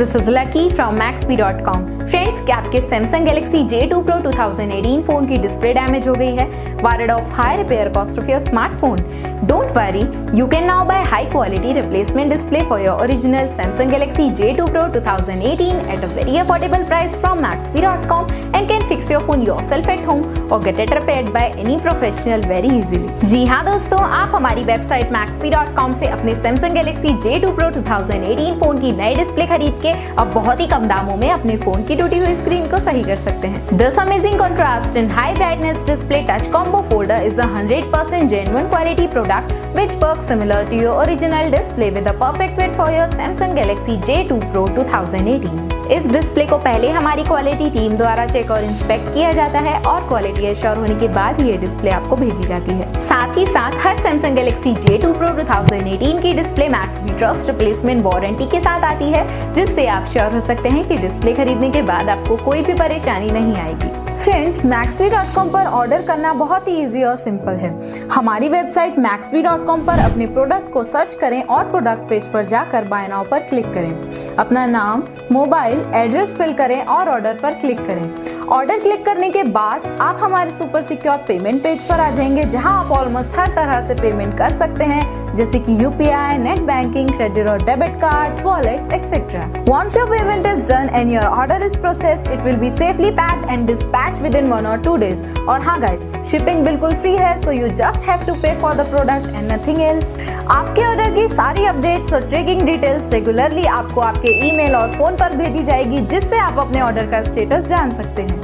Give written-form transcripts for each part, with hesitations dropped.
this is Lucky from Maxbhi.com. Friends, क्या आपके Samsung Galaxy J2 Pro 2018 phone की display damage हो गई है? Worried of high repair cost of your smartphone? Don't worry, you can now buy high quality replacement display for your original Samsung Galaxy J2 Pro 2018 at a very affordable price from Maxbhi.com and can fix your phone yourself at home or get it repaired by any professional very easily. जी हाँ दोस्तों, आप हमारी website Maxbhi.com से अपने Samsung Galaxy J2 Pro 2018 phone की नई display खरीद के अब बहुत ही कम दामों में अपने फोन की टूटी हुई स्क्रीन को सही कर सकते हैं। This amazing contrast and high brightness display touch combo folder is a 100% genuine quality product which works similar to your original display with a perfect fit for your Samsung Galaxy J2 Pro 2018. इस display को पहले हमारी quality team द्वारा check और inspect किया जाता है और क्वालिटी एश्योर होने के बाद ये डिस्प्ले आपको भेजी जाती है। साथ ही साथ हर Samsung Galaxy J2 Pro 2018 की display Maxbhi trust replacement warranty के साथ आती है, जिससे आप श्योर हो सकते हैं कि डिस्प्ले खरीदने के बाद आपको कोई भी परेशानी नहीं आएगी। फ्रेंड्स, Maxbhi.com पर ऑर्डर करना बहुत ही इजी और सिंपल है। हमारी वेबसाइट Maxbhi.com पर अपने प्रोडक्ट को सर्च करें और प्रोडक्ट पेज पर जाकर बाय नाउ पर क्लिक करें। अपना नाम, मोबाइल, एड्रेस फिल करें और ऑर्डर पर क्लिक करें। ऑर्डर क्लिक करने के बाद आप हमारे सुपर सिक्योर पेमेंट पेज पर आ जाएंगे, जहां आप ऑलमोस्ट हर तरह से पेमेंट कर सकते हैं, जैसे कि UPI, नेट बैंकिंग, क्रेडिट और debit cards, wallets, etcetera. Once your payment is done and your order is processed, it will be safely packed and dispatched within 1 or 2 days. और हाँ गाइस, शिपिंग बिल्कुल free है, so you just have to pay for the product and nothing else. आपके order की सारी updates और tracking details regularly आपको आपके ईमेल और फोन पर भेजी जाएगी, जिससे आप अपने ऑर्डर का स्टेटस जान सकते हैं।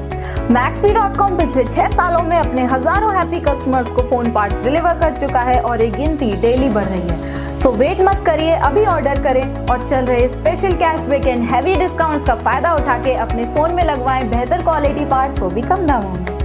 Maxbhi.com पिछले 6 सालों में अपने हजारों हैप्पी कस्टमर्स को फोन पार्ट्स डिलीवर कर चुका है और ये गिनती डेली बढ़ रही है। सो वेट मत करिए, अभी ऑर्डर करें और चल रहे special cashback and heavy discounts का फायदा उठा के अपने फोन में लगवाएं बेहतर क्वालिटी पार्ट्स, वो भी कम दामों में।